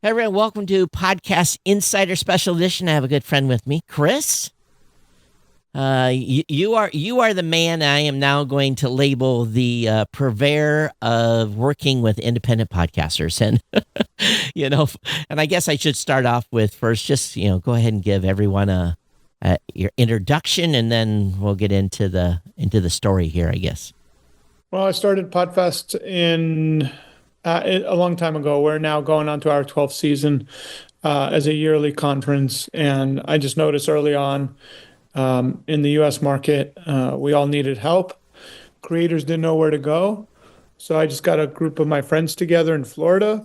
Hey, everyone, welcome to Podcast Insider Special Edition. I have a good friend with me, Chris. You are the man I am now going to label the purveyor of working with independent podcasters, and and I guess I should start off with first, just go ahead and give everyone your introduction, and then we'll get into the story here, I guess. Well, I started Podfest a long time ago. We're now going on to our 12th season as a yearly conference. And I just noticed early on in the US market, we all needed help. Creators didn't know where to go. So I just got a group of my friends together in Florida.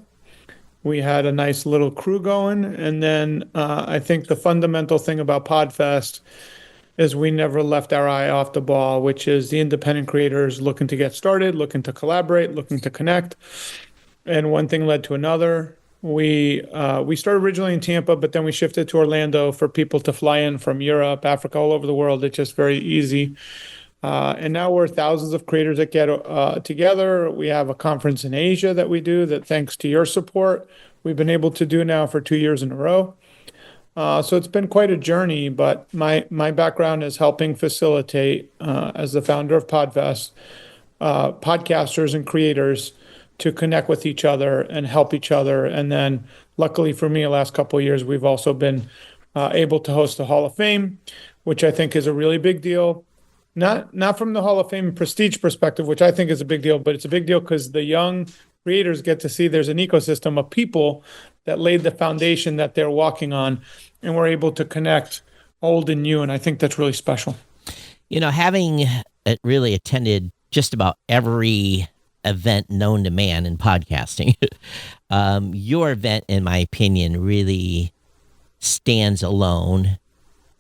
We had a nice little crew going. And then I think the fundamental thing about Podfest is we never left our eye off the ball, which is the independent creators looking to get started, looking to collaborate, looking to connect. And one thing led to another. We started originally in Tampa, but then we shifted to Orlando for people to fly in from Europe, Africa, all over the world. It's just very easy. And now we're thousands of creators that get together. We have a conference in Asia that we do that, thanks to your support, we've been able to do now for 2 years in a row. So it's been quite a journey, but my background is helping facilitate, as the founder of Podfest, podcasters and creators to connect with each other and help each other. And then luckily for me, the last couple of years, we've also been able to host the Hall of Fame, which I think is a really big deal. Not from the Hall of Fame prestige perspective, which I think is a big deal, but it's a big deal because the young creators get to see there's an ecosystem of people that laid the foundation that they're walking on, and we're able to connect old and new. And I think that's really special. Having really attended just about every event known to man in podcasting, your event, in my opinion, really stands alone,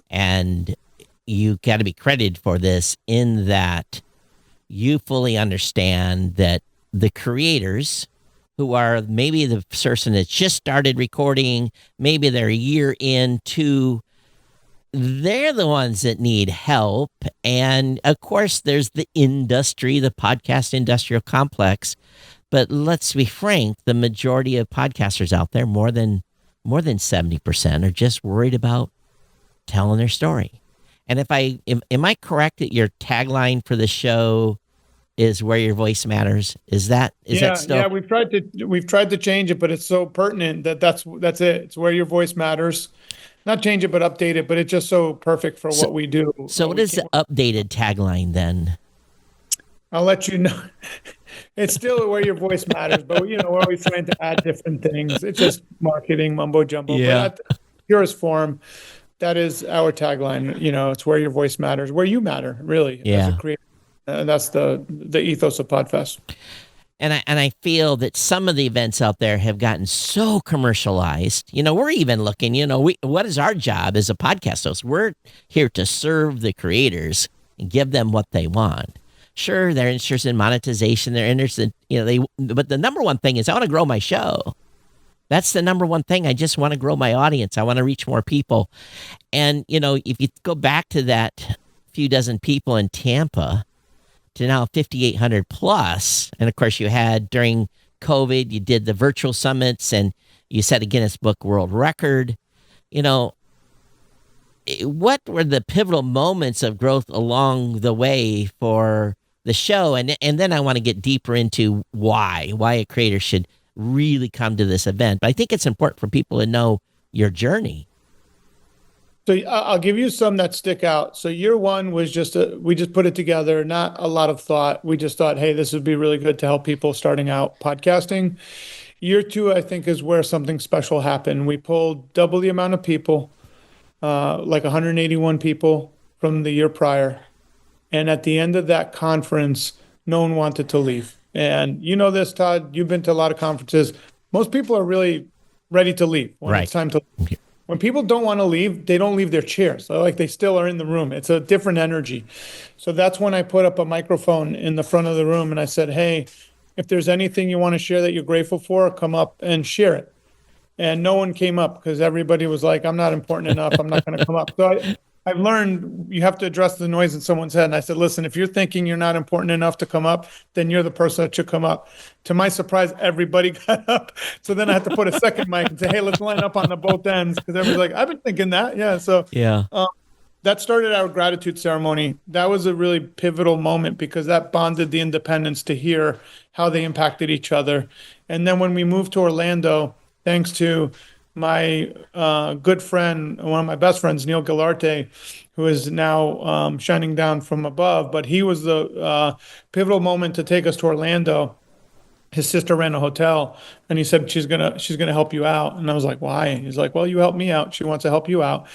and you got to be credited for this in that you fully understand that the creators, who are maybe the person that just started recording, maybe they're a year into, they're the ones that need help. And of course, there's the industry, the podcast industrial complex. But let's be frank, the majority of podcasters out there, more than 70%, are just worried about telling their story. And am I correct that your tagline for the show is "Where Your Voice Matters"? Is that still? Yeah, we've tried to change it, but it's so pertinent that's it. It's where your voice matters. Not change it, but update it. But it's just so perfect for what we do. So what is the updated tagline then? I'll let you know. It's still where your voice matters, but we're always trying to add different things. It's just marketing mumbo jumbo. Yeah. But at the purest form, that is our tagline. It's where your voice matters, where you matter, really, as a creator. And that's the ethos of Podfest. And I feel that some of the events out there have gotten so commercialized. We're even looking, what is our job as a podcast host? We're here to serve the creators and give them what they want. Sure, they're interested in monetization. They're interested, but the number one thing is I want to grow my show. That's the number one thing. I just want to grow my audience. I want to reach more people. And, if you go back to that few dozen people in Tampa, to now 5,800 plus. And of course, you had during COVID, you did the virtual summits and you set a Guinness Book World Record. What were the pivotal moments of growth along the way for the show? And then I want to get deeper into why a creator should really come to this event. But I think it's important for people to know your journey. So I'll give you some that stick out. So year one was we just put it together, not a lot of thought. We just thought, hey, this would be really good to help people starting out podcasting. Year two, I think, is where something special happened. We pulled double the amount of people, like 181 people from the year prior. And at the end of that conference, no one wanted to leave. And you know this, Todd, you've been to a lot of conferences. Most people are really ready to leave when it's time to leave. When people don't want to leave, they don't leave their chairs. So they still are in the room. It's a different energy. So that's when I put up a microphone in the front of the room and I said, hey, if there's anything you want to share that you're grateful for, come up and share it. And no one came up because everybody was like, I'm not important enough. I'm not going to come up. So I've learned you have to address the noise in someone's head. And I said, listen, if you're thinking you're not important enough to come up, then you're the person that should come up. To my surprise, everybody got up. So then I had to put a second mic and say, hey, let's line up on the both ends. Because everybody's like, I've been thinking that. Yeah. So Yeah. that started our gratitude ceremony. That was a really pivotal moment because that bonded the independents to hear how they impacted each other. And then when we moved to Orlando, thanks to my good friend, one of my best friends, Neil Gilarte, who is now shining down from above, but he was the pivotal moment to take us to Orlando. His sister ran a hotel, and he said she's gonna help you out. And I was like, why? He's like, well, you help me out. She wants to help you out.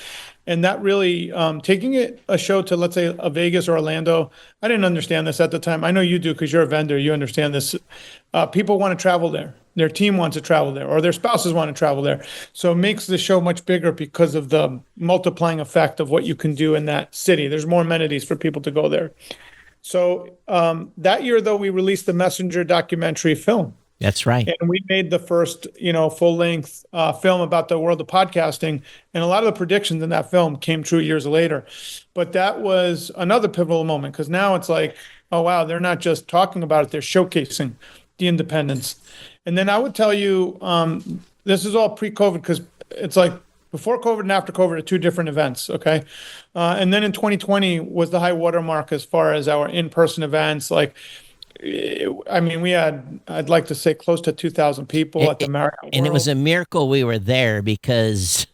And that really taking a show to, let's say, a Vegas or Orlando. I didn't understand this at the time. I know you do because you're a vendor. You understand this. People want to travel there. Their team wants to travel there, or their spouses want to travel there. So it makes the show much bigger because of the multiplying effect of what you can do in that city. There's more amenities for people to go there. So that year, though, we released the Messenger documentary film. That's right. And we made the first, full-length film about the world of podcasting. And a lot of the predictions in that film came true years later. But that was another pivotal moment because now it's like, oh, wow, they're not just talking about it, they're showcasing the independence. And then I would tell you, this is all pre-COVID because it's like before COVID and after COVID are two different events, okay? And then in 2020 was the high watermark as far as our in-person events. We had, I'd like to say, close to 2,000 people at the Marriott World. And it was a miracle we were there because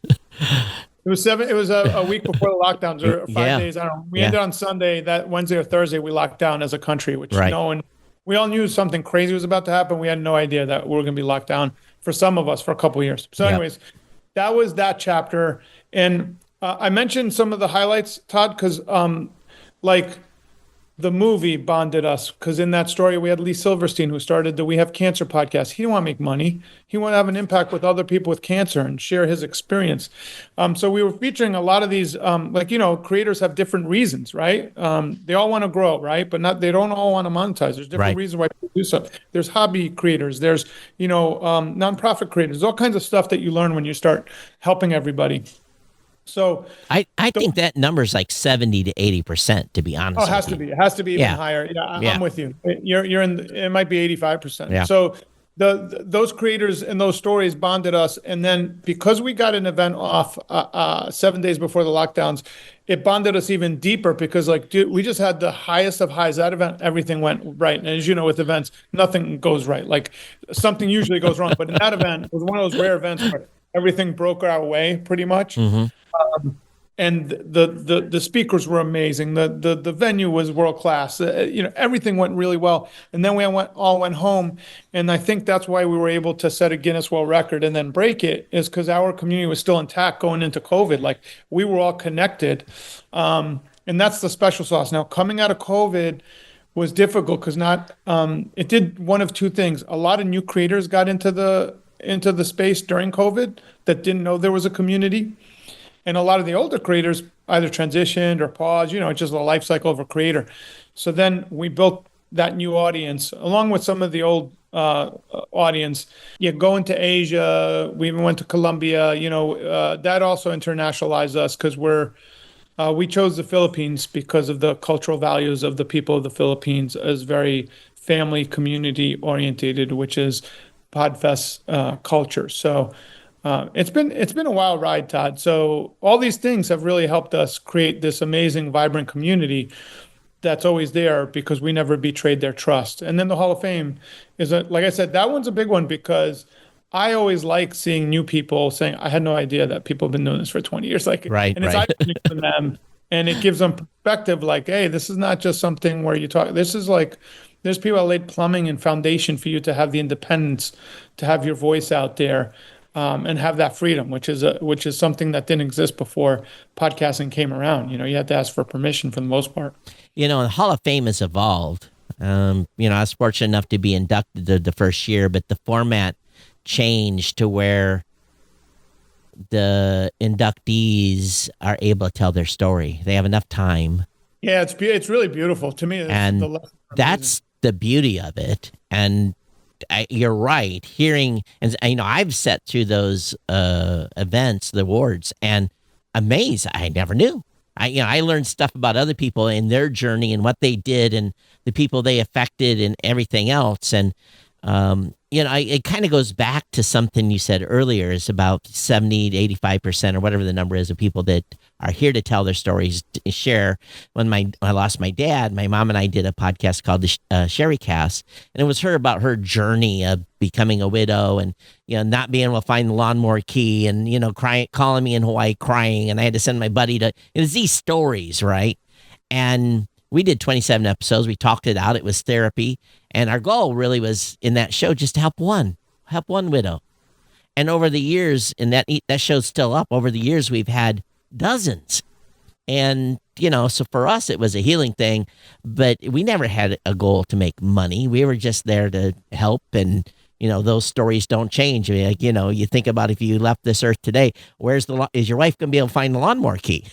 it was a week before the lockdowns, or 5 days. I don't know. We ended on Sunday. That Wednesday or Thursday, we locked down as a country, which no one. We all knew something crazy was about to happen. We had no idea that we were going to be locked down for some of us for a couple of years. So, anyways, that was that chapter. And I mentioned some of the highlights, Todd, because the movie bonded us, because in that story we had Lee Silverstein, who started the We Have Cancer podcast. He didn't want to make money. He wanted to have an impact with other people with cancer and share his experience. So we were featuring a lot of these, creators have different reasons, right? They all want to grow, right? But they don't all want to monetize. There's different reasons why people do stuff. There's hobby creators. There's, nonprofit creators. There's all kinds of stuff that you learn when you start helping everybody. So I think that number's like 70 to 80%, to be honest. Oh, it has to be. It has to be even higher. Yeah, I'm with you. You're in. It might be 85%. Yeah. So those creators and those stories bonded us, and then because we got an event off 7 days before the lockdowns, it bonded us even deeper because we just had the highest of highs. That event, everything went right, and as you know, with events, nothing goes right. Like something usually goes wrong, but in that event, it was one of those rare events where everything broke our way pretty much. Mm-hmm. And the speakers were amazing. The venue was world class. Everything went really well. And then we all went home. And I think that's why we were able to set a Guinness World Record and then break it, is because our community was still intact going into COVID. Like we were all connected. And that's the special sauce. Now coming out of COVID was difficult because it did one of two things. A lot of new creators got into the space during COVID that didn't know there was a community. And a lot of the older creators either transitioned or paused, it's just the life cycle of a creator. So then we built that new audience along with some of the old audience. Going to Asia, we even went to Colombia, that also internationalized us because we chose the Philippines because of the cultural values of the people of the Philippines as very family, community orientated, which is Podfest culture. So it's been a wild ride, Todd. So all these things have really helped us create this amazing, vibrant community that's always there because we never betrayed their trust. And then the Hall of Fame is, like I said, that one's a big one because I always like seeing new people saying, I had no idea that people have been doing this for 20 years. And it's eye-opening for them. And it gives them perspective like, hey, this is not just something where you talk. This is like, there's people that laid plumbing and foundation for you to have the independence, to have your voice out there. And have that freedom, which is something that didn't exist before podcasting came around. You had to ask for permission for the most part. The Hall of Fame has evolved. I was fortunate enough to be inducted the first year, but the format changed to where the inductees are able to tell their story. They have enough time. Yeah, it's really beautiful to me. That's the beauty of it. And you're right. Hearing, and I've sat through those events, the awards, and amazed. I never knew. I learned stuff about other people and their journey and what they did and the people they affected and everything else. And, it kind of goes back to something you said earlier is about 70 to 85% or whatever the number is of people that are here to tell their stories, to share. When I lost my dad, my mom and I did a podcast called the Sherry Cast, and it was her about her journey of becoming a widow and, not being able to find the lawnmower key and, calling me in Hawaii crying. And I had to send my buddy to, it was these stories, right? And we did 27 episodes. We talked it out. It was therapy. And our goal really was in that show just to help one widow. And over the years, and that show's still up, over the years, we've had dozens. And, so for us, it was a healing thing, but we never had a goal to make money. We were just there to help. And, those stories don't change. I mean, you think about if you left this earth today, is your wife going to be able to find the lawnmower key?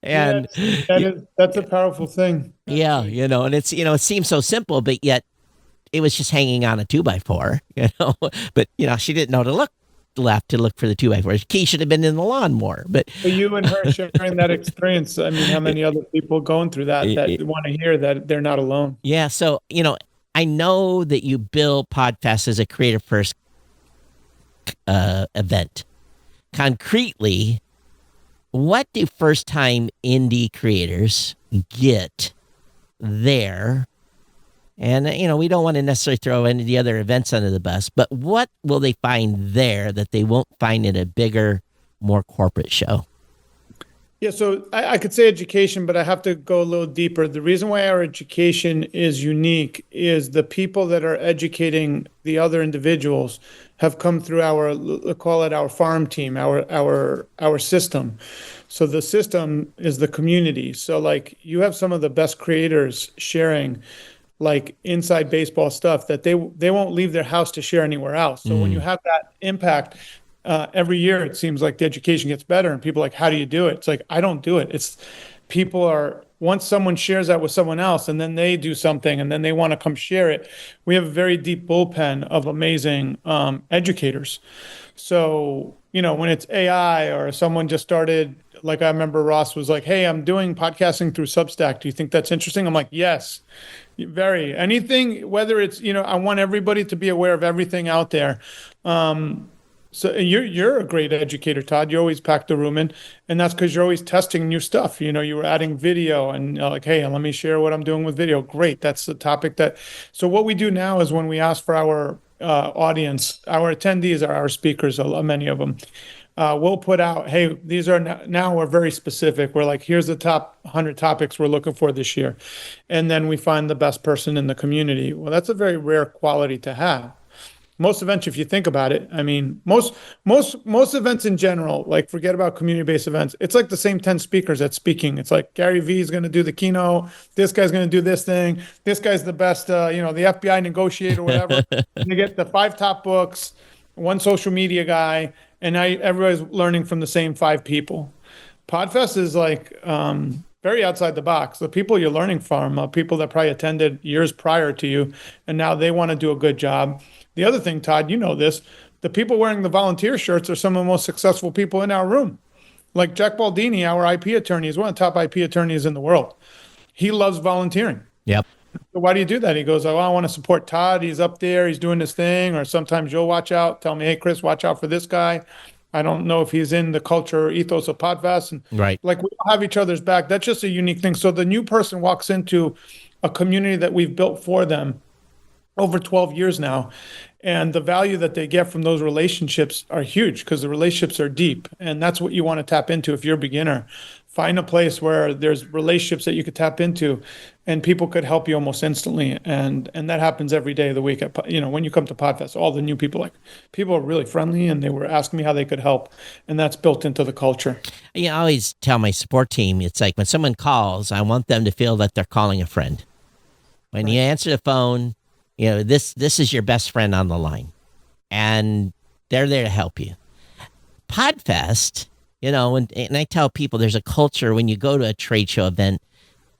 And that's a powerful thing. Yeah. And it's, it seems so simple, but yet it was just hanging on a 2x4, but, she didn't know to look left to look for the 2x4. The key should have been in the lawnmower, but you and her sharing that experience. I mean, how many other people going through that want to hear that they're not alone? Yeah. So, I know that you build Podfest as a creative first event. Concretely, what do first-time indie creators get there? And, we don't want to necessarily throw any of the other events under the bus, but what will they find there that they won't find in a bigger, more corporate show? Yeah, so I could say education, but I have to go a little deeper. The reason why our education is unique is the people that are educating the other individuals have come through call it our farm team, our system. So the system is the community. So like you have some of the best creators sharing like inside baseball stuff that they won't leave their house to share anywhere else. So when you have that impact, every year it seems like the education gets better and people are like, how do you do it? It's like, I don't do it. It's once someone shares that with someone else and then they do something and then they want to come share it, we have a very deep bullpen of amazing educators. So, when it's AI or someone just started, like I remember Ross was like, hey, I'm doing podcasting through Substack. Do you think that's interesting? I'm like, yes, very. Anything, whether it's, I want everybody to be aware of everything out there. So you're a great educator, Todd. You always pack the room in, and that's because you're always testing new stuff. You were adding video and like, hey, let me share what I'm doing with video. Great. That's the topic so what we do now is when we ask for our audience, our attendees are our speakers, many of them. We'll put out, hey, these are now we're very specific. We're like, here's the top 100 topics we're looking for this year. And then we find the best person in the community. Well, that's a very rare quality to have. Most events, if you think about it, I mean, most events in general, like forget about community-based events. It's like the same 10 speakers that's speaking. It's like Gary Vee is going to do the keynote. This guy's going to do this thing. This guy's the best, the FBI negotiator, whatever. You get the 5 top books, 1 social media guy, and now everybody's learning from the same 5 people. Podfest is like very outside the box. The people you're learning from are people that probably attended years prior to you, and now they want to do a good job. The other thing, Todd, you know this, the people wearing the volunteer shirts are some of the most successful people in our room. Like Jack Baldini, our IP attorney, is one of the top IP attorneys in the world. He loves volunteering. Yep. So why do you do that? He goes, oh, I want to support Todd. He's up there. He's doing this thing. Or sometimes you'll watch out. Tell me, hey, Chris, watch out for this guy. I don't know if he's in the culture or ethos of Podfest. And right. Like we all have each other's back. That's just a unique thing. So the new person walks into a community that we've built for them over 12 years now. And the value that they get from those relationships are huge because the relationships are deep. And that's what you want to tap into if you're a beginner. Find a place where there's relationships that you could tap into and people could help you almost instantly. And that happens every day of the week. When you come to Podfest, all the new people are really friendly and they were asking me how they could help. And that's built into the culture. I always tell my support team, it's like when someone calls, I want them to feel that they're calling a friend. When you answer the phone, this is your best friend on the line, and they're there to help you. Podfest, and I tell people there's a culture when you go to a trade show event,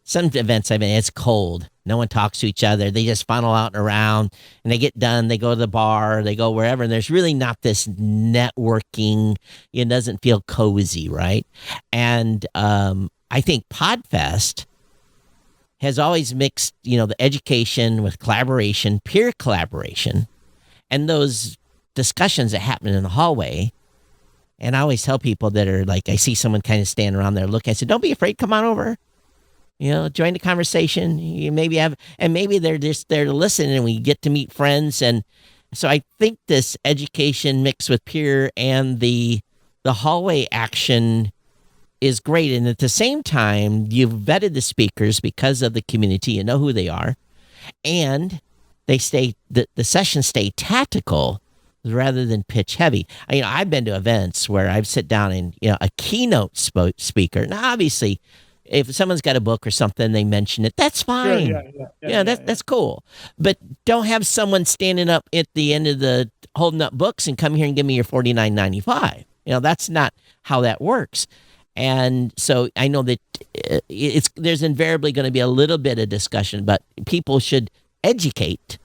some events I've been, it's cold. No one talks to each other. They just funnel out and around, and they get done. They go to the bar, they go wherever, and there's really not this networking. It doesn't feel cozy, right? And I think Podfest has always mixed, the education with collaboration, peer collaboration, and those discussions that happen in the hallway. And I always tell people that are like, I see someone kind of standing around there looking, I said, don't be afraid, come on over. Join the conversation. You maybe and maybe they're just there to listen, and we get to meet friends. And so I think this education mixed with peer and the hallway action is great. And at the same time, you've vetted the speakers because of the community. You know who they are, and they the sessions stay tactical rather than pitch heavy. I've been to events where I've sit down and a keynote speaker. Now, obviously, if someone's got a book or something, they mention it. That's fine. Sure, that's cool. But don't have someone standing up at the end of holding up books and come here and give me your $49.95. That's not how that works. And so I know that there's invariably going to be a little bit of discussion, but people should educate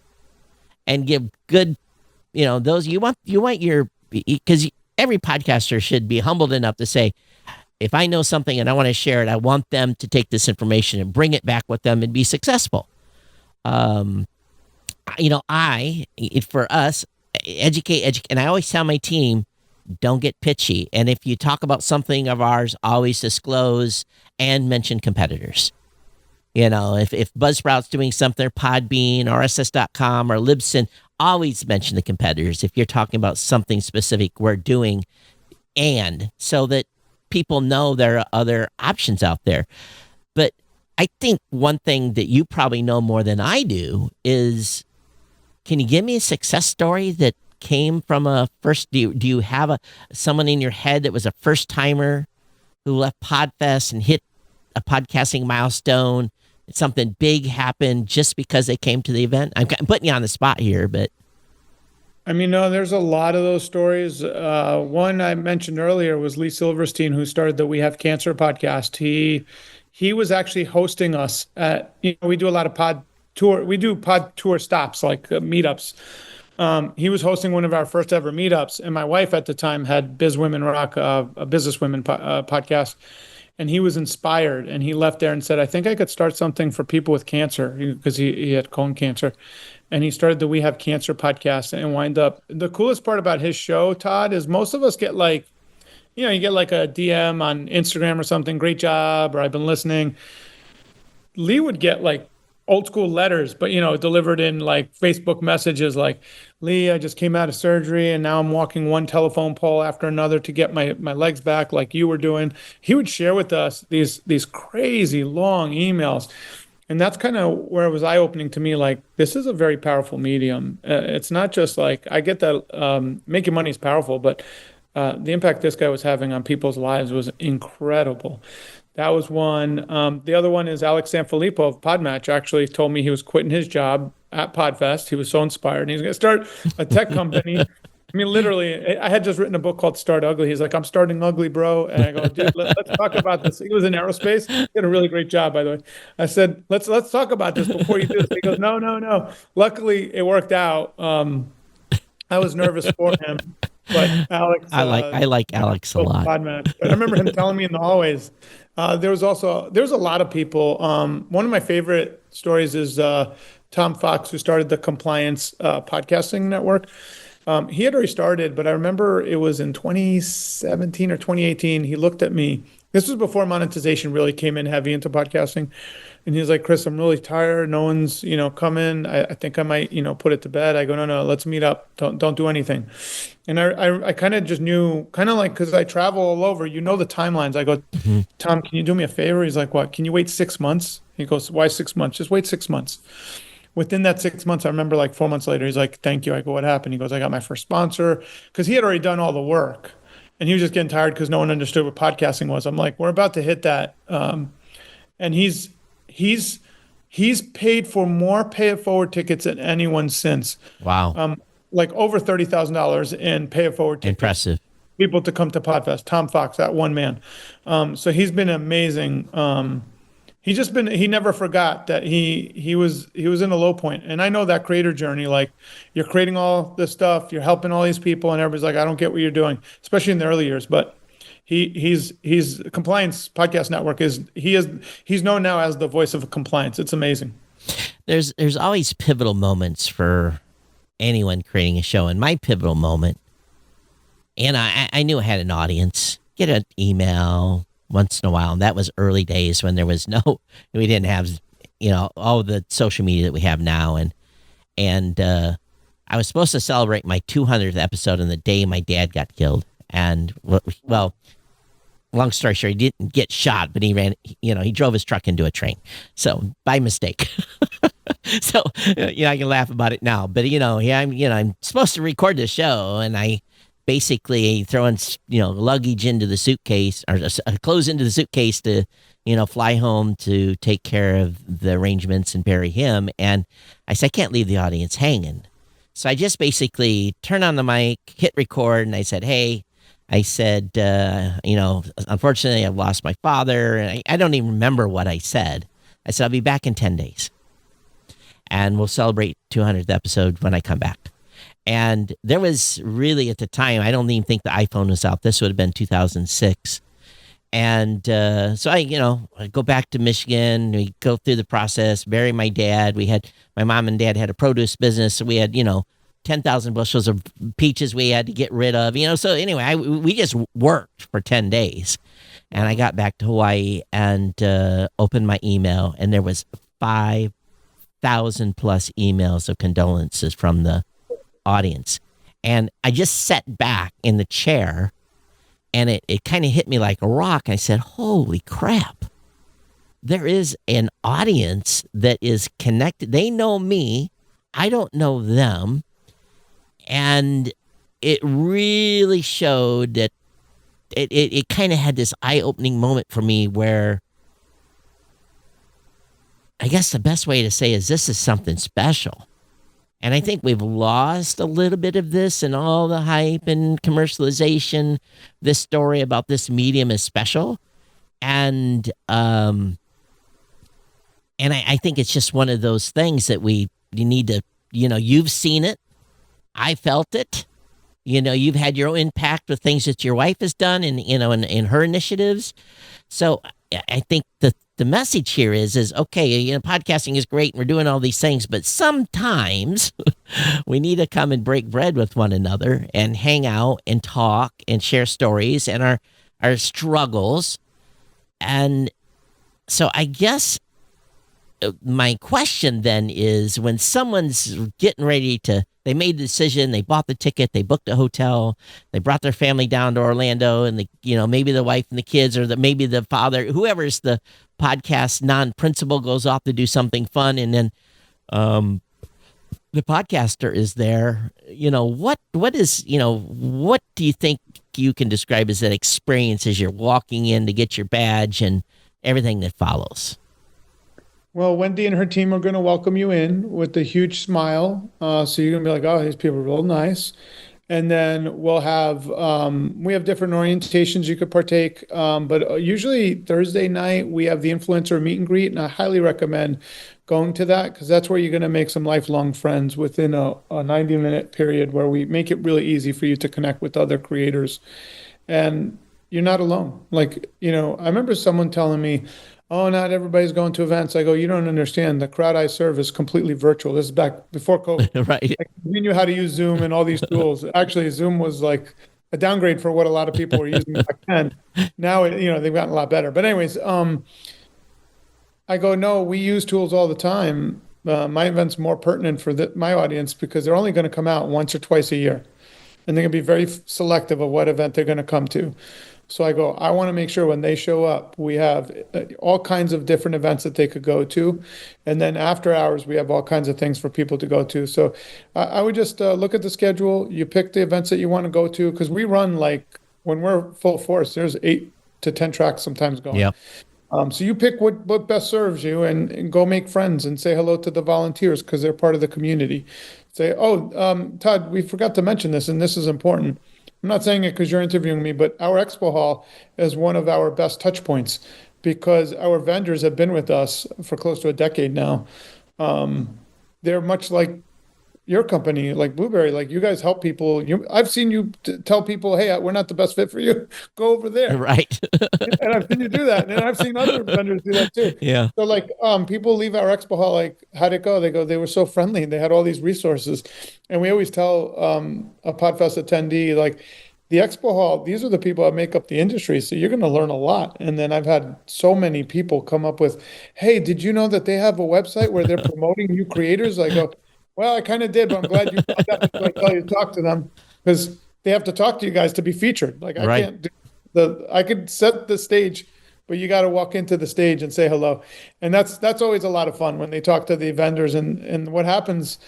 and give good, those you want your, because every podcaster should be humbled enough to say, if I know something and I want to share it, I want them to take this information and bring it back with them and be successful. For us, educate, and I always tell my team, don't get pitchy. And if you talk about something of ours, always disclose and mention competitors. If Buzzsprout's doing something, Podbean, RSS.com, or Libsyn, always mention the competitors if you're talking about something specific we're doing, and so that people know there are other options out there. But I think one thing that you probably know more than I do is, can you give me a success story that came from a first, do you have someone in your head that was a first timer who left Podfest and hit a podcasting milestone? Something big happened just because they came to the event? I'm putting you on the spot here, but No, there's a lot of those stories. One I mentioned earlier was Lee Silverstein, who started the We Have Cancer podcast. He was actually hosting us at, we do a lot of pod tour stops, like meetups. He was hosting one of our first ever meetups, and my wife at the time had Biz Women Rock, a business women podcast. And he was inspired, and he left there and said, I think I could start something for people with cancer, because he had colon cancer. And he started the We Have Cancer podcast and wind up. The coolest part about his show, Todd, is most of us get you get like a DM on Instagram or something, great job, or I've been listening. Lee would get like old school letters, but delivered in like Facebook messages like, Lee, I just came out of surgery and now I'm walking one telephone pole after another to get my legs back like you were doing. He would share with us these crazy long emails. And that's kind of where it was eye-opening to me. Like, this is a very powerful medium. It's not just like, I get that making money is powerful, but the impact this guy was having on people's lives was incredible. That was one. The other one is Alex Sanfilippo of Podmatch actually told me he was quitting his job at Podfest. He was so inspired, and he's going to start a tech company. Literally, I had just written a book called Start Ugly. He's like, I'm starting ugly, bro. And I go, dude, let's talk about this. He was in aerospace. He did a really great job, by the way. I said, let's talk about this before you do this. He goes, no. Luckily, it worked out. I was nervous for him, but Alex. I like Alex a lot. But I remember him telling me in the hallways. There's a lot of people. One of my favorite stories is Tom Fox, who started the Compliance Podcasting Network. He had already started, but I remember it was in 2017 or 2018. He looked at me. This was before monetization really came in heavy into podcasting. And he was like, Chris, I'm really tired. No one's, coming. I think I might, put it to bed. I go, no, let's meet up. Don't do anything. And I kind of just knew, kind of like, because I travel all over, the timelines. I go, Tom, can you do me a favor? He's like, what? Can you wait 6 months? He goes, why 6 months? Just wait 6 months. Within that 6 months, I remember like 4 months later, he's like, thank you. I go, what happened? He goes, I got my first sponsor, because he had already done all the work. And he was just getting tired because no one understood what podcasting was. I'm like, we're about to hit that. And he's paid for more pay it forward tickets than anyone since. Wow. Like over $30,000 in pay it forward tickets. Impressive. People to come to Podfest. Tom Fox, that one man. So he's been amazing. he never forgot that he was in a low point. And I know that creator journey, like you're creating all this stuff, you're helping all these people, and everybody's like, I don't get what you're doing, especially in the early years. But he's Compliance Podcast Network he's known now as the voice of compliance. It's amazing. There's always pivotal moments for anyone creating a show, and my pivotal moment, and I knew I had an audience, get an email once in a while, and that was early days when there was we didn't have, all the social media that we have now, and I was supposed to celebrate my 200th episode on the day my dad got killed, and well, long story short, he didn't get shot, but he drove his truck into a train, so by mistake. So, I can laugh about it now, but I'm supposed to record the show, and I basically throwing, luggage into the suitcase, or clothes into the suitcase to, fly home to take care of the arrangements and bury him. And I said, I can't leave the audience hanging. So I just basically turned on the mic, hit record, and I said, hey, unfortunately I've lost my father. And I don't even remember what I said. I said, I'll be back in 10 days. And we'll celebrate 200th episode when I come back. And there was really, at the time, I don't even think the iPhone was out. This would have been 2006. And so I go back to Michigan. We go through the process, bury my dad. My mom and dad had a produce business. So we had, 10,000 bushels of peaches we had to get rid of. So anyway, we just worked for 10 days. And I got back to Hawaii and opened my email. And there was 5,000 plus emails of condolences from the audience. And I just sat back in the chair, and it kind of hit me like a rock. I said, holy crap, there is an audience that is connected. They know me, I don't know them. And it really showed that it kind of had this eye-opening moment for me, where I guess the best way to say this is something special. And I think we've lost a little bit of this and all the hype and commercialization. This story about this medium is special. And I think it's just one of those things that you need to, you've seen it. I felt it. You've had your own impact with things that your wife has done and, in her initiatives. So I think the message here is okay, podcasting is great and we're doing all these things, but sometimes we need to come and break bread with one another and hang out and talk and share stories and our struggles. And so I guess my question then is, when someone's getting ready they made the decision, they bought the ticket, they booked a hotel, they brought their family down to Orlando, and maybe the wife and the kids, or maybe the father, whoever's the podcast non-principal, goes off to do something fun, and then the podcaster is there. What do you think you can describe as that experience as you're walking in to get your badge and everything that follows? Well, Wendy and her team are going to welcome you in with a huge smile. So you're going to be like, oh, these people are real nice. And then we have different orientations you could partake. But usually Thursday night, we have the influencer meet and greet. And I highly recommend going to that, because that's where you're going to make some lifelong friends within a 90-minute period, where we make it really easy for you to connect with other creators. And you're not alone. Like, I remember someone telling me, oh, not everybody's going to events. I go, you don't understand. The crowd I serve is completely virtual. This is back before COVID. Right. We knew how to use Zoom and all these tools. Actually, Zoom was like a downgrade for what a lot of people were using back then. Now, they've gotten a lot better. But anyways, I go, no, we use tools all the time. My event's more pertinent for my audience, because they're only going to come out once or twice a year. And they're going to be very selective of what event they're going to come to. So I go, I want to make sure when they show up, we have all kinds of different events that they could go to. And then after hours, we have all kinds of things for people to go to. So I would just look at the schedule. You pick the events that you want to go to, because we run, like, when we're full force, there's 8 to 10 tracks sometimes going. Yeah. So you pick what best serves you, and go make friends and say hello to the volunteers, because they're part of the community. Say, Todd, we forgot to mention this, and this is important. I'm not saying it because you're interviewing me, but our expo hall is one of our best touch points, because our vendors have been with us for close to a decade now. They're much like your company, like Blueberry, like you guys help people. I've seen you tell people, "Hey, we're not the best fit for you. Go over there." Right. And I've seen you do that, and I've seen other vendors do that too. Yeah. So, like, people leave our expo hall like, "How'd it go?" They go, "They were so friendly. They had all these resources," and we always tell a Podfest attendee like. The expo hall, these are the people that make up the industry. So you're going to learn a lot. And then I've had so many people come up with, hey, did you know that they have a website where they're promoting new creators? I go, well, I kind of did, but I'm glad you found that. So I tell you to talk to them because they have to talk to you guys to be featured. Like I Right. can't do I could set the stage, but you got to walk into the stage and say hello. And that's always a lot of fun when they talk to the vendors. And what happens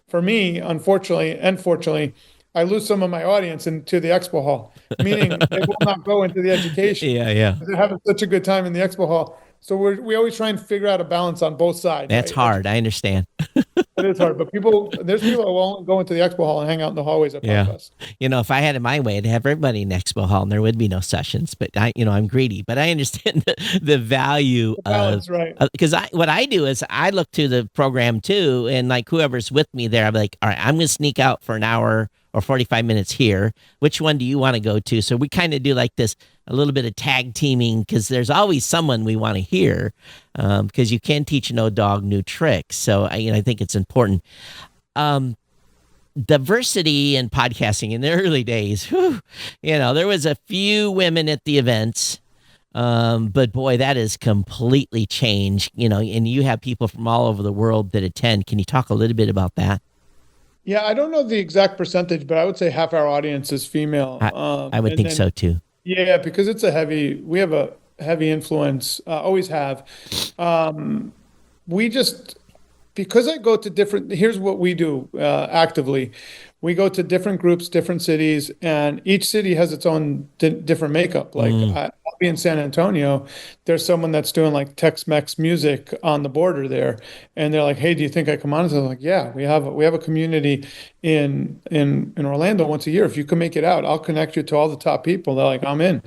for me, unfortunately and fortunately, I lose some of my audience into the expo hall, meaning they will not go into the education. Yeah. Yeah. They're having such a good time in the expo hall. So we always try and figure out a balance on both sides. That's Right? hard. I understand. It is hard, but there's people that won't go into the expo hall and hang out in the hallways at Yeah. Podfest. If I had it my way, I'd have everybody in Expo Hall and there would be no sessions. But I'm greedy. But I understand the value Balance, of, right. because what I do is I look to the program too, and like whoever's with me there, I'm like, all right, I'm going to sneak out for an hour or 45 minutes here. Which one do you want to go to? So we kind of do like this, a little bit of tag teaming, because there's always someone we want to hear, because you can teach no dog new tricks. So I think it's important. Diversity in podcasting in the early days, there was a few women at the events, but boy, that has completely changed, and you have people from all over the world that attend. Can you talk a little bit about that? Yeah, I don't know the exact percentage, but I would say half our audience is female. I would think so too. Yeah, because we have a heavy influence, always have. We just, because I go to here's what we do actively. We go to different groups, different cities, and each city has its own different makeup. Like I'll be in San Antonio, there's someone that's doing like Tex-Mex music on the border there, and they're like, "Hey, do you think I come on?" And I'm like, "Yeah, we have a community in Orlando once a year. If you can make it out, I'll connect you to all the top people." They're like, "I'm in."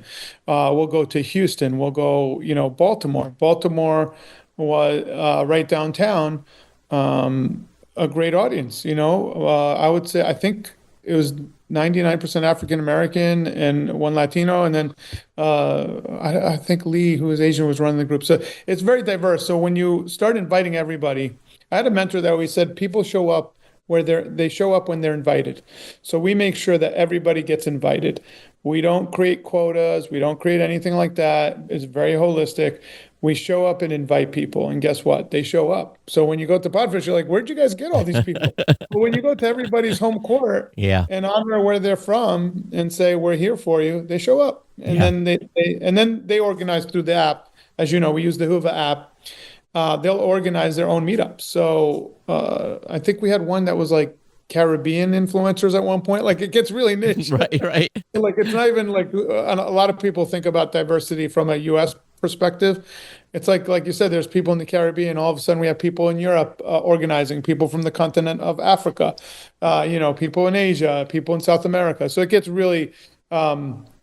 We'll go to Houston. We'll go, Baltimore. Baltimore was right downtown. A great audience, I would say, I think it was 99% African American and one Latino. And then I think Lee, who is Asian, was running the group. So it's very diverse. So when you start inviting everybody, I had a mentor that always said people show up where they show up when they're invited. So we make sure that everybody gets invited. We don't create quotas. We don't create anything like that. It's very holistic. We show up and invite people, and guess what? They show up. So when you go to Podfest, you're like, where'd you guys get all these people? But when you go to everybody's home court Yeah. and honor where they're from and say, we're here for you, they show up. And then they organize through the app. As you know, we use the Hoover app. They'll organize their own meetups. So I think we had one that was like Caribbean influencers at one point. Like it gets really niche. Right. Like it's not even like a lot of people think about diversity from a U.S. perspective. It's like you said, there's people in the Caribbean. All of a sudden, we have people in Europe organizing, people from the continent of Africa, people in Asia, people in South America. So it gets really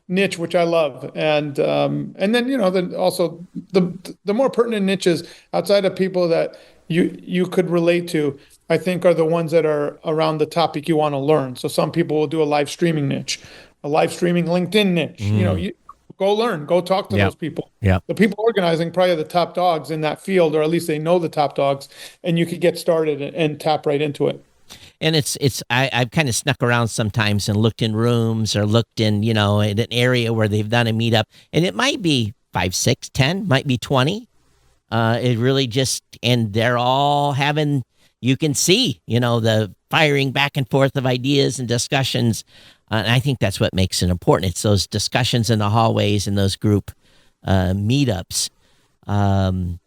niche, which I love. And then then also the more pertinent niches outside of people that you could relate to, I think, are the ones that are around the topic you want to learn. So some people will do a live streaming niche, a live streaming LinkedIn niche. You go learn, go talk to those people. Yeah. The people organizing probably are the top dogs in that field, or at least they know the top dogs, and you could get started and tap right into it. And I've kind of snuck around sometimes and looked in rooms or looked in, in an area where they've done a meetup, and it might be 5, 6, 10, might be 20. It really and they're all having, you can see, the firing back and forth of ideas and discussions. And I think that's what makes it important. It's those discussions in the hallways and those group meetups. And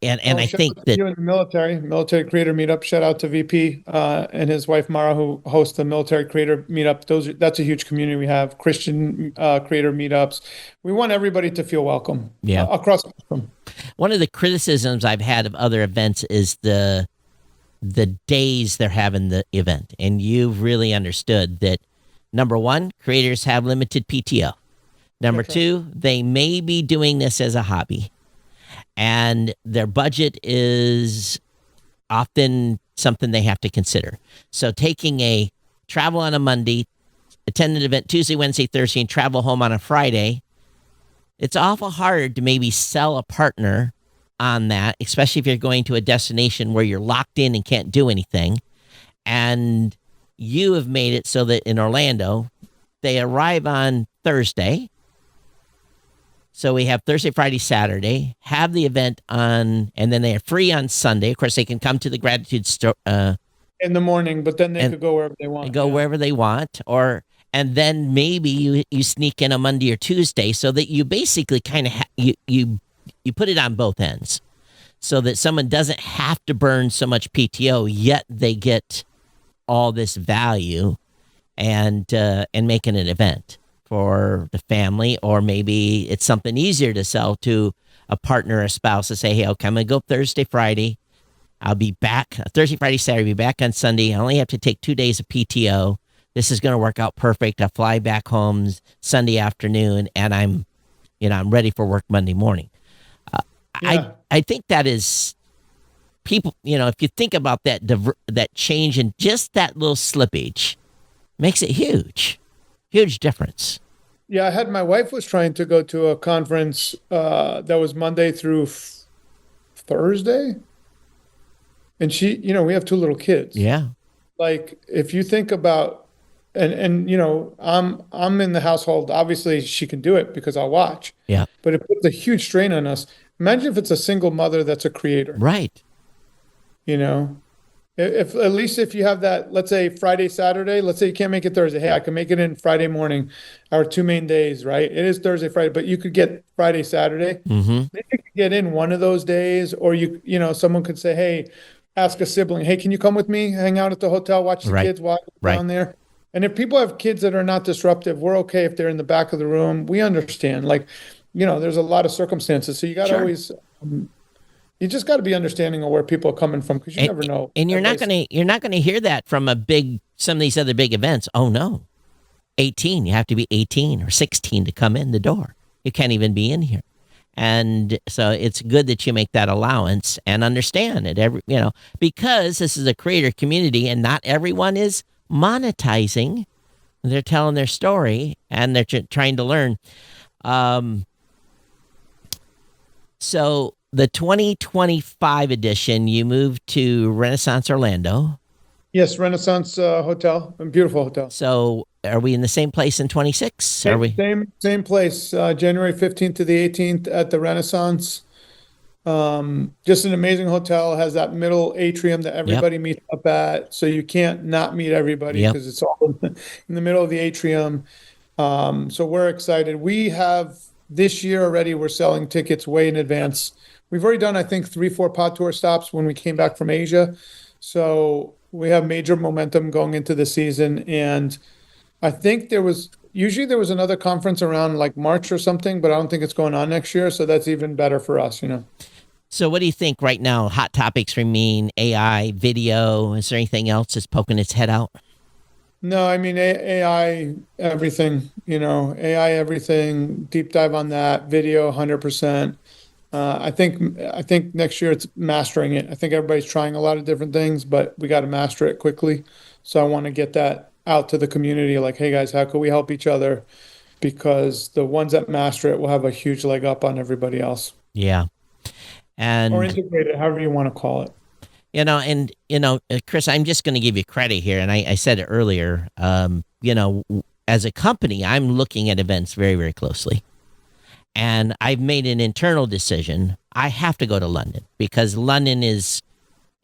I think that you in the military creator meetup. Shout out to VP and his wife Mara, who host the military creator meetup. That's a huge community we have. Christian creator meetups. We want everybody to feel welcome. Yeah. Across the spectrum. One of the criticisms I've had of other events is the days they're having the event, and you've really understood that. Number one, creators have limited PTO. Number Okay. two, they may be doing this as a hobby, and their budget is often something they have to consider. So taking a travel on a Monday, attend an event Tuesday, Wednesday, Thursday, and travel home on a Friday, it's awful hard to maybe sell a partner on that, especially if you're going to a destination where you're locked in and can't do anything. And you have made it so that in Orlando, they arrive on Thursday. So we have Thursday, Friday, Saturday, have the event on, and then they are free on Sunday. Of course, they can come to the gratitude store In the morning, but then they and could go wherever they want. and go Yeah. wherever they want, and then maybe you sneak in a Monday or Tuesday, so that you basically kind of you put it on both ends, so that someone doesn't have to burn so much PTO, yet they get all this value and making an event for the family. Or maybe it's something easier to sell to a partner or a spouse to say, hey, okay, I'm going to go Thursday, Friday. I'll be back Thursday, Friday, Saturday, be back on Sunday. I only have to take 2 days of PTO. This is going to work out perfect. I fly back home Sunday afternoon, and I'm ready for work Monday morning. Yeah. I think that is people, if you think about that change in just that little slippage, makes it huge difference. Yeah, my wife was trying to go to a conference that was Monday through Thursday. And she, we have 2 little kids. Yeah. Like if you think about, and I'm in the household. Obviously, she can do it because I'll watch. Yeah. But it puts a huge strain on us. Imagine if it's a single mother that's a creator. Right. If at least if you have that, let's say Friday, Saturday. Let's say you can't make it Thursday. Hey, I can make it in Friday morning. Our 2 main days, right? It is Thursday, Friday, but you could get Friday, Saturday. Mm-hmm. Maybe you could get in one of those days, or someone could say, hey, ask a sibling, hey, can you come with me, hang out at the hotel, watch the Right. kids while I'm Right. down there? And if people have kids that are not disruptive, we're okay if they're in the back of the room. We understand. Like, there's a lot of circumstances. So you got to Sure. always, you just got to be understanding of where people are coming from, because you never know. And you're not gonna hear that from some of these other big events. Oh no, 18. You have to be 18 or 16 to come in the door. You can't even be in here. And so it's good that you make that allowance and understand it because this is a creator community and not everyone is monetizing. They're telling their story and they're trying to learn. So the 2025 edition, you moved to Renaissance Orlando. Yes, Renaissance Hotel, a beautiful hotel. So are we in the same place in 26? Are we? Same place, January 15th to the 18th at the Renaissance. Just an amazing hotel. Has that middle atrium that everybody meets up at. So you can't not meet everybody Yep. because it's all in the middle of the atrium. So we're excited. We have this year already, we're selling tickets way in advance. We've already done, I think, 3-4 pod tour stops when we came back from Asia. So we have major momentum going into the season. And I think there was another conference around like March or something, but I don't think it's going on next year. So that's even better for us, So what do you think right now? Hot topics remain AI, video. Is there anything else that's poking its head out? No, I mean, AI, everything, AI, everything, deep dive on that, video, 100%. I think next year it's mastering it. I think everybody's trying a lot of different things, but we got to master it quickly. So I want to get that out to the community. Like, hey guys, how can we help each other? Because the ones that master it will have a huge leg up on everybody else. Yeah. And or integrate it, however you want to call it. Chris, I'm just going to give you credit here. And I said it earlier, as a company, I'm looking at events very, very closely. And I've made an internal decision. I have to go to London because London has,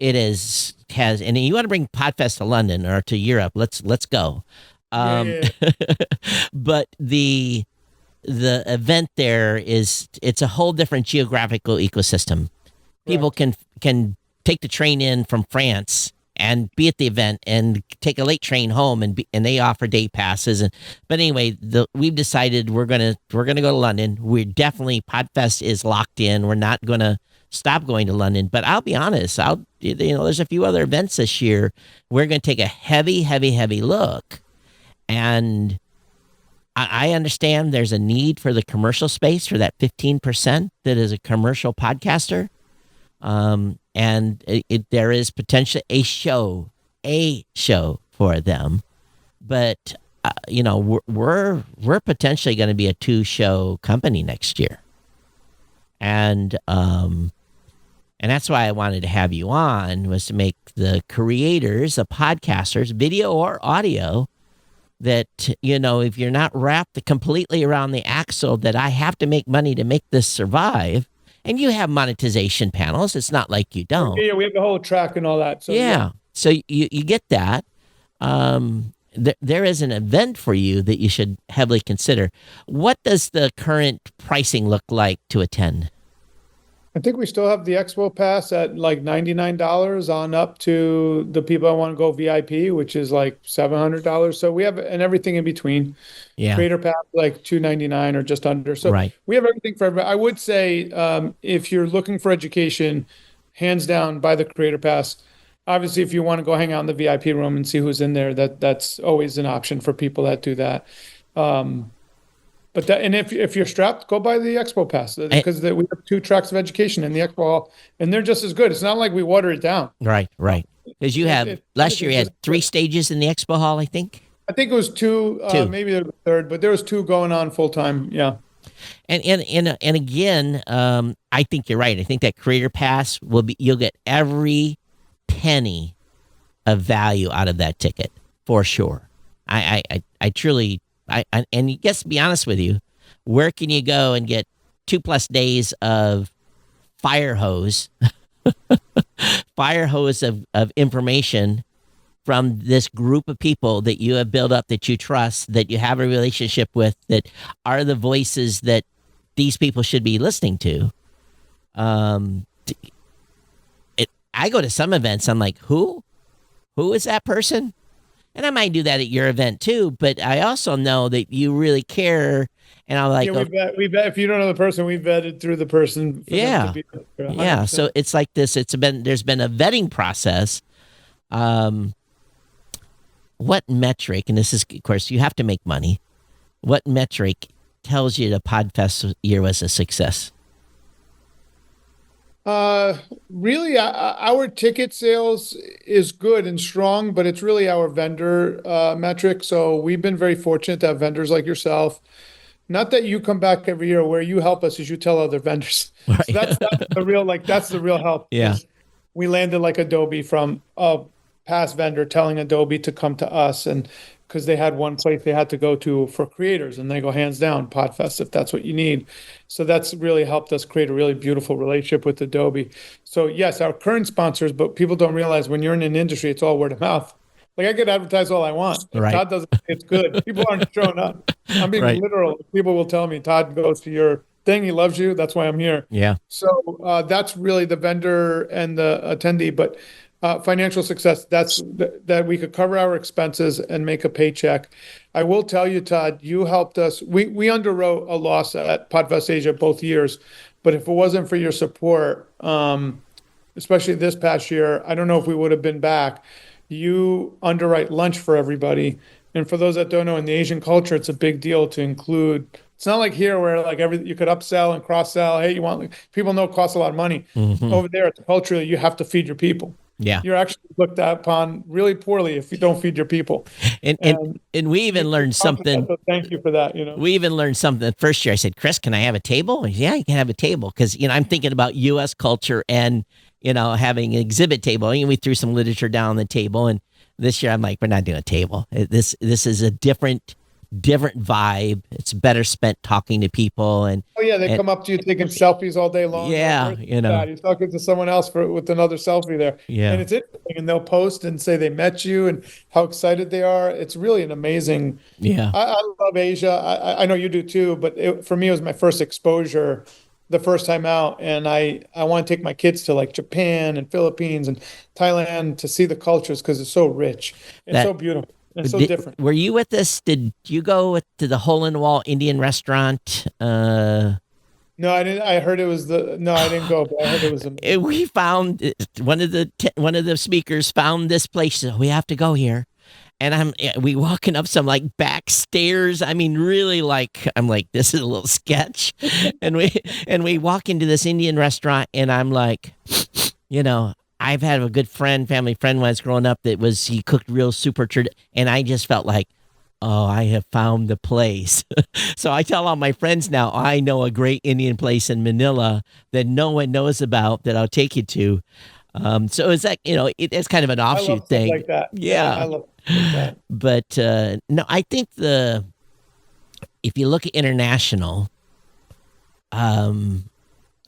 and you want to bring Podfest to London or to Europe, let's go. Yeah. But the event there it's a whole different geographical ecosystem. People can take the train in from France and be at the event and take a late train home and they offer day passes. But anyway, we've decided we're gonna go to London. We're definitely Podfest is locked in. We're not gonna stop going to London. But I'll be honest, there's a few other events this year. We're gonna take a heavy look, and I understand there's a need for the commercial space for that 15% that is a commercial podcaster. And there is potentially a show for them, but we're potentially going to be a 2-show company next year, and that's why I wanted to have you on, was to make the creators, the podcasters, video or audio, that if you're not wrapped completely around the axle that I have to make money to make this survive. And you have monetization panels. It's not like you don't. Yeah, we have the whole track and all that. So, yeah. So you get that. There is an event for you that you should heavily consider. What does the current pricing look like to attend? I think we still have the Expo Pass at like $99 on up to the people that want to go VIP, which is like $700. So we have, and everything in between. Yeah. Creator Pass like $299 or just under. So right. We have everything for everybody. I would say if you're looking for education, hands down, buy the Creator Pass. Obviously, if you want to go hang out in the VIP room and see who's in there, that's always an option for people that do that. But that, and if you're strapped, go buy the Expo Pass, because we have 2 tracks of education in the Expo Hall, and they're just as good. It's not like we water it down. Right. Because you have last year you had 3 stages in the Expo Hall, I think. I think it was 2. Maybe there was a third, but there was 2 going on full time. Yeah. And again, I think you're right. I think that Creator Pass you'll get every penny of value out of that ticket for sure. I truly. And just to be honest with you, where can you go and get 2+ days of fire hose of information from this group of people that you have built up, that you trust, that you have a relationship with, that are the voices that these people should be listening to? I go to some events, I'm like, who is that person? And I might do that at your event too, but I also know that you really care. And I'm like, we bet if you don't know the person, we vetted through the person. Yeah. Yeah. So it's like this. There's been a vetting process. What metric, and this is, of course, you have to make money. What metric tells you the Podfest year was a success? Really, our ticket sales is good and strong, but it's really our vendor metric. So we've been very fortunate to have vendors like yourself. Not that you come back every year, where you help us is you tell other vendors. Right. So that's the real, that's the real help. Yeah. We landed like Adobe from a past vendor telling Adobe to come to us, and because they had one place they had to go to for creators, and they go hands down Podfest if that's what you need. So that's really helped us create a really beautiful relationship with Adobe. So yes, our current sponsors, but people don't realize when you're in an industry, it's all word of mouth. Like I could advertise all I want. If right. Todd doesn't, it's good. People aren't showing up. I'm being right. literal. People will tell me, Todd goes to your thing. He loves you. That's why I'm here. Yeah. So that's really the vendor and the attendee. But financial success, that we could cover our expenses and make a paycheck. I will tell you, Todd, you helped us. We underwrote a loss at Podfest Asia both years, but if it wasn't for your support, especially this past year, I don't know if we would have been back. You underwrite lunch for everybody. And for those that don't know, in the Asian culture, it's a big deal to include. It's not like here where like you could upsell and cross sell. Hey, people know it costs a lot of money. Mm-hmm. Over there, it's culturally, you have to feed your people. Yeah. You're actually looked upon really poorly if you don't feed your people. And we even learned something. So thank you for that. We even learned something the first year. I said, Chris, can I have a table? He said, yeah, you can have a table. Because, I'm thinking about U.S. culture and, having an exhibit table. And we threw some literature down on the table. And this year I'm like, we're not doing a table. This is a different vibe. It's better spent talking to people. And they come up to you taking selfies all day long. Yeah, you're talking to someone else with another selfie there. Yeah, and it's interesting. And they'll post and say they met you and how excited they are. It's really an amazing. Yeah, I love Asia. I know you do too. But for me, it was my first exposure, the first time out, and I want to take my kids to like Japan and Philippines and Thailand to see the cultures because it's so rich and so beautiful. It's so different. Were you with us? Did you go to the hole in the wall Indian restaurant? No, I didn't. I heard it was I didn't go, but I heard it was. We found one of the speakers found this place. So we have to go here, and we walking up some like back stairs. I mean, really, like I'm like, this is a little sketch, and we walk into this Indian restaurant, and I'm like, you know, I've had a good family friend when I was growing up he cooked real super and I just felt like, oh, I have found the place. So I tell all my friends now, I know a great Indian place in Manila that no one knows about that I'll take you to. So it's like, it's kind of an I love offshoot stuff thing. like that. Yeah. I love stuff like that. But no, I think if you look at international,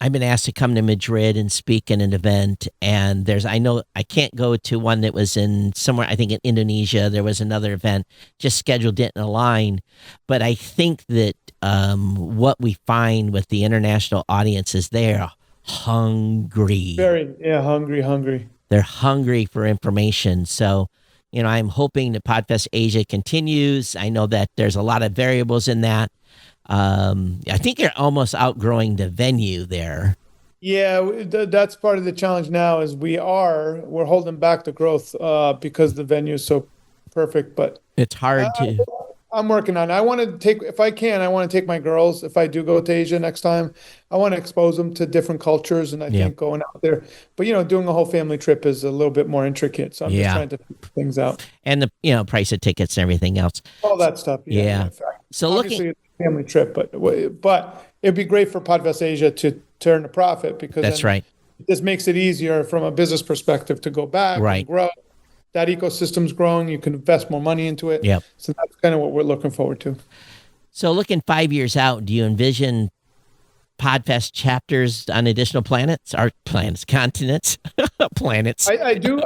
I've been asked to come to Madrid and speak in an event, and I know I can't go to one that was in somewhere, I think in Indonesia. There was another event, just scheduled didn't align. But I think that what we find with the international audience is they're hungry. Very, yeah, hungry. They're hungry for information. So, I'm hoping that Podfest Asia continues. I know that there's a lot of variables in that. I think you're almost outgrowing the venue there. Yeah, that's part of the challenge now is we're holding back the growth because the venue is so perfect, but it's hard to. I'm working on it. I want to if I can, I want to take my girls, if I do go to Asia next time, I want to expose them to different cultures, and I think going out there, but doing a whole family trip is a little bit more intricate, so I'm just trying to figure things out. And the price of tickets and everything else. All that stuff. Yeah. So obviously it's a family trip, but it'd be great for Podfest Asia to turn a profit because that's right. This makes it easier from a business perspective to go back and grow. That ecosystem's growing. You can invest more money into it. Yep. So that's kind of what we're looking forward to. So looking 5 years out, do you envision Podfest chapters on additional continents, planets? I do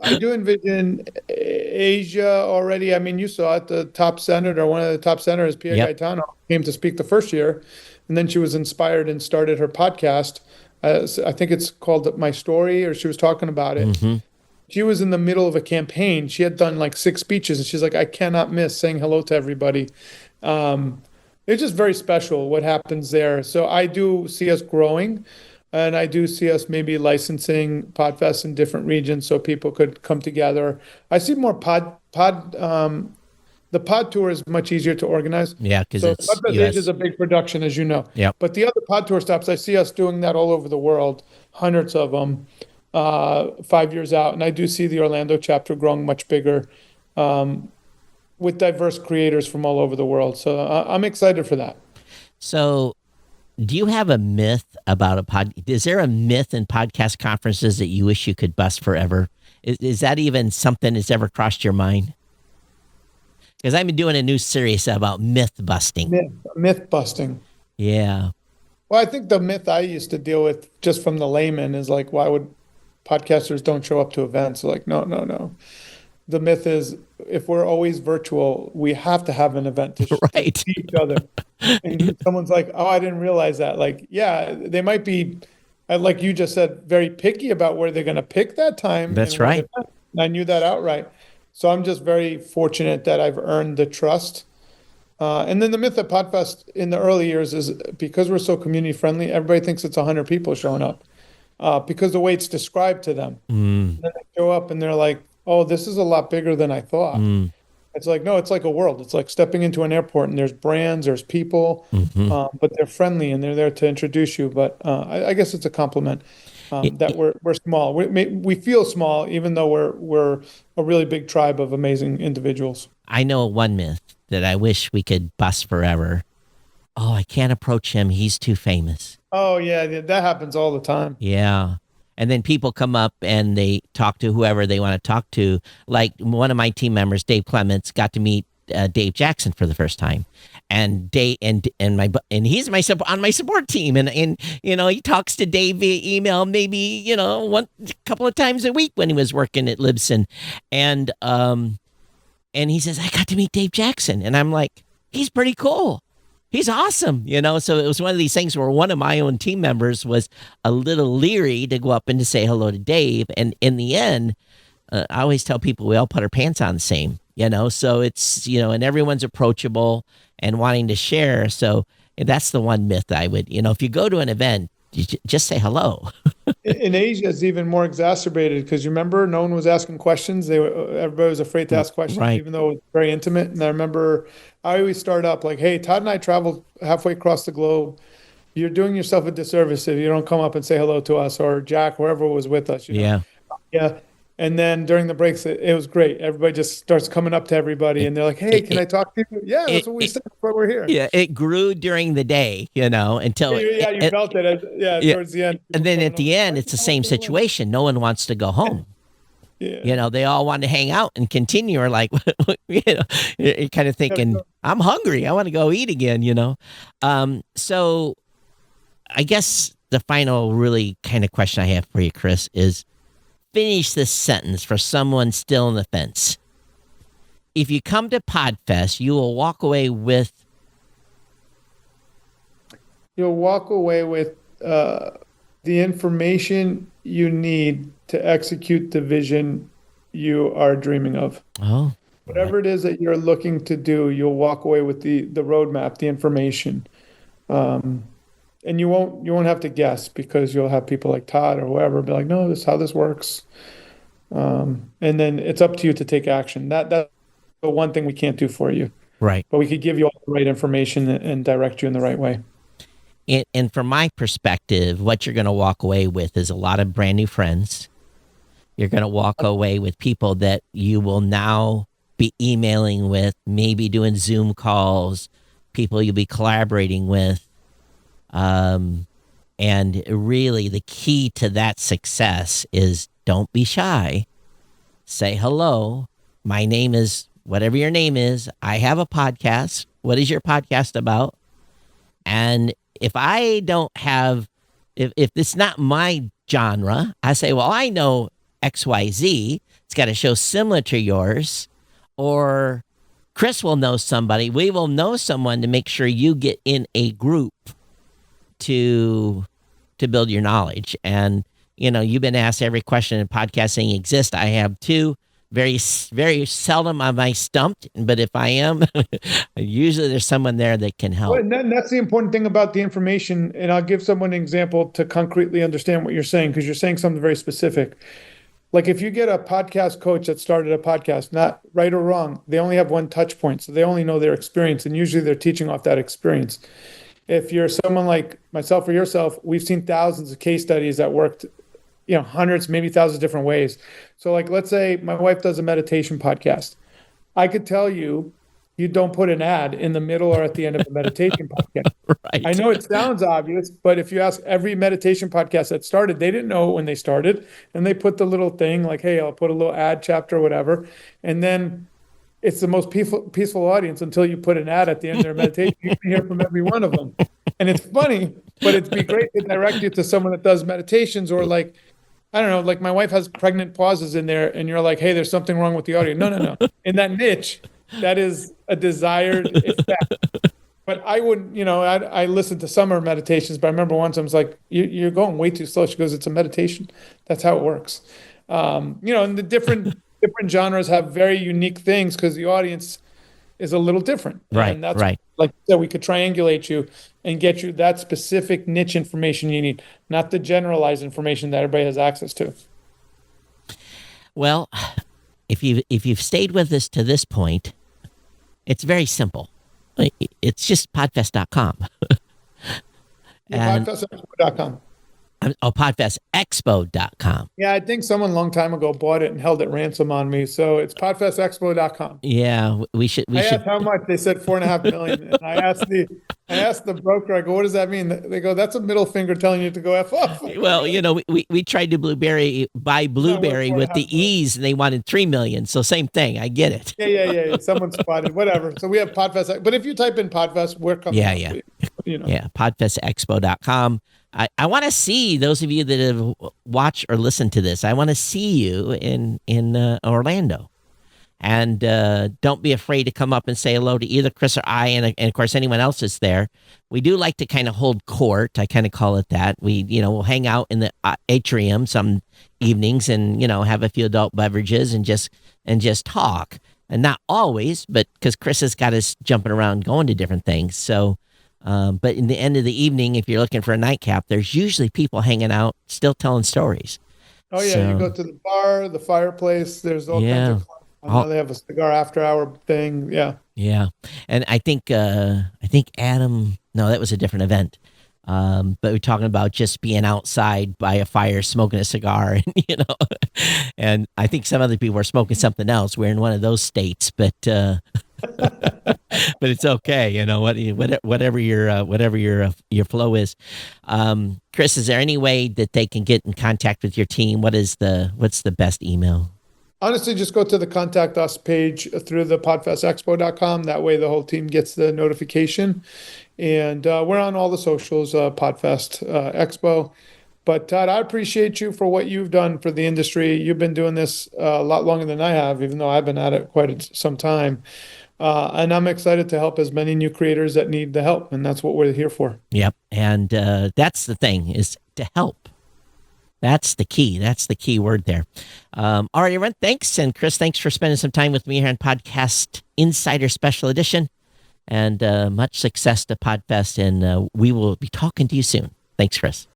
envision Asia already. I mean, you saw it. The top senator, one of the top senators, Pia Gaetano, came to speak the first year, and then she was inspired and started her podcast. I think it's called My Story, or she was talking about it. Mm-hmm. She was in the middle of a campaign. She had done like 6 speeches, and she's like, I cannot miss saying hello to everybody. It's just very special what happens there. So I do see us growing, and I do see us maybe licensing Podfest in different regions so people could come together. I see more the pod tour is much easiar to organize. Yeah, because Podfest Asia is a big production, as you know. Yeah. But the other pod tour stops, I see us doing that all over the world, hundreds of them. 5 years out, and I do see the Orlando chapter growing much bigger with diverse creators from all over the world. So I'm excited for that. So do you have a myth about is there a myth in podcast conferences that you wish you could bust forever? Is that even something that's ever crossed your mind? Because I've been doing a new series about myth busting. Myth busting. Yeah. Well, I think the myth I used to deal with just from the layman is like, why would podcasters don't show up to events? Like, no. The myth is if we're always virtual, we have to have an event to see each other. And someone's like, oh, I didn't realize that. Like, yeah, they might be, like you just said, very picky about where they're going to pick that time. That's right. I knew that outright. So I'm just very fortunate that I've earned the trust. And then the myth at Podfest in the early years is because we're so community friendly, everybody thinks it's 100 people showing up. Because the way it's described to them. And then they show up and they're like, oh, this is a lot bigger than I thought. It's like, no, it's like a world. It's like stepping into an airport and there's brands, there's people, but they're friendly and they're there to introduce you. But I guess it's a compliment that we're small. We feel small, even though we're a really big tribe of amazing individuals. I know one myth that I wish we could bust forever. Oh, I can't approach him. He's too famous. Oh, yeah, that happens all the time. Yeah. And then people come up and they talk to whoever they want to talk to. Like one of my team members, Dave Clements, got to meet Dave Jackson for the first time. And Dave and he's on my support team. And he talks to Dave via email maybe, a couple of times a week when he was working at Libsyn. And he says, I got to meet Dave Jackson. And I'm like, he's pretty cool. He's awesome, So it was one of these things where one of my own team members was a little leery to go up and to say hello to Dave. And in the end, I always tell people we all put our pants on the same, So it's, and everyone's approachable and wanting to share. So that's the one myth I would, if you go to an event, just say hello. In Asia, it's even more exacerbated because you remember no one was asking questions. Everybody was afraid to ask questions, Right. even though it was very intimate. And I remember I always start up like, "Hey, Todd and I traveled halfway across the globe. You're doing yourself a disservice if you don't come up and say hello to us or Jack, whoever was with us." Yeah. Yeah. And then during the breaks, it was great. Everybody just starts coming up to everybody, It, and they're like, "Hey, it, can it, I talk to you?" Yeah, that's it, what we it, said. That's why we're here. yeah, it grew during the day, until Yeah, you felt it. Yeah, yeah. towards the end, And people then coming at up. the Why end, do it's the you want same to say hello? situation. No one wants to go home. Yeah. They all want to hang out and continue. Or like, you're kind of thinking, I'm hungry. I want to go eat again. So I guess the final really kind of question I have for you, Chris, is finish this sentence for someone still on the fence. If you come to Podfest, you will walk away with. You'll walk away with the information you need to execute the vision you are dreaming of. Oh, right. Whatever it is that you're looking to do, you'll walk away with the roadmap, the information. Um, and you won't have to guess because you'll have people like Todd or whoever be like, no, this is how this works. And then it's up to you to take action. That's the one thing we can't do for you, Right. but we could give you all the right information and direct you in the right way. And from my perspective, what you're going to walk away with is a lot of brand new friends. You're going to walk away with people that you will now be emailing with, maybe doing Zoom calls, people you'll be collaborating with. And really, the key to that success is don't be shy. Say hello. My name is whatever your name is. I have a podcast. What is your podcast about? And if I don't have, if it's not my genre, I say, well, I know XYZ. It's got a show similar to yours. Or Chris will know somebody. We will know someone to make sure you get in a group to build your knowledge. And, you've been asked every question in podcasting exists. I have two. Very, very seldom am I stumped, but if I am, usually there's someone there that can help. Well, and that's the important thing about the information. And I'll give someone an example to concretely understand what you're saying, because you're saying something very specific. Like if you get a podcast coach that started a podcast, not right or wrong, they only have one touch point. So they only know their experience, and usually they're teaching off that experience. If you're someone like myself or yourself, we've seen thousands of case studies that worked, hundreds, maybe thousands of different ways. So like, let's say my wife does a meditation podcast. I could tell you, you don't put an ad in the middle or at the end of a meditation podcast. Right. I know it sounds obvious, but if you ask every meditation podcast that started, they didn't know it when they started. And they put the little thing like, hey, I'll put a little ad chapter or whatever. And then it's the most peaceful audience until you put an ad at the end of their meditation. You can hear from every one of them. And it's funny, but it'd be great to direct you to someone that does meditations, or like, I don't know, like my wife has pregnant pauses in there, and you're like, hey, there's something wrong with the audio. No. In that niche, that is a desired effect. But I wouldn't, I listened to summer meditations, but I remember once I was like, you're going way too slow. She goes, it's a meditation. That's how it works. And the different genres have very unique things because the audience is a little different. Right. And that's right. like I said, we could triangulate you and get you that specific niche information you need, not the generalized information that everybody has access to. Well, if you've stayed with us to this point, it's very simple. It's just podfest.com. Yeah, podfestexpo.com. Podfestexpo.com. Yeah, I think someone a long time ago bought it and held it ransom on me. So it's podfestexpo.com. Yeah, we should. I asked how much. They said 4.5 million. And I asked the broker, I go, what does that mean? They go, that's a middle finger telling you to go F off. Well, we tried to buy Blueberry with the E's, and they wanted 3 million. So same thing. I get it. Yeah. Someone spotted, whatever. So we have Podfest. But if you type in Podfest, we're coming. Yeah. Yeah, podfestexpo.com. I want to see those of you that have watched or listened to this. I want to see you in Orlando. And don't be afraid to come up and say hello to either Chris or I, and of course, anyone else that's there. We do like to kind of hold court. I kind of call it that. We'll hang out in the atrium some evenings and, have a few adult beverages and just talk. And not always, but because Chris has got us jumping around, going to different things. So But in the end of the evening, if you're looking for a nightcap, there's usually people hanging out, still telling stories. Oh yeah, you go So to the bar, the fireplace. There's all kinds yeah, of clubs. I all, know they have a cigar after hour thing. Yeah. yeah, and I think Adam. No, that was a different event. But we're talking about just being outside by a fire, smoking a cigar, and and I think some other people are smoking something else. We're in one of those states, but but it's okay. Whatever your flow is. Chris, is there any way that they can get in contact with your team? What's the best email? Honestly, just go to the contact us page through the podfestexpo.com. That way the whole team gets the notification. And we're on all the socials, Podfest Expo. But Todd, I appreciate you for what you've done for the industry. You've been doing this a lot longer than I have, even though I've been at it quite some time. And I'm excited to help as many new creators that need the help. And that's what we're here for. Yep, and that's the thing, is to help. That's the key. That's the key word there. All right, everyone. Thanks. And Chris, thanks for spending some time with me here on Podcast Insider Special Edition. And much success to Podfest. And we will be talking to you soon. Thanks, Chris.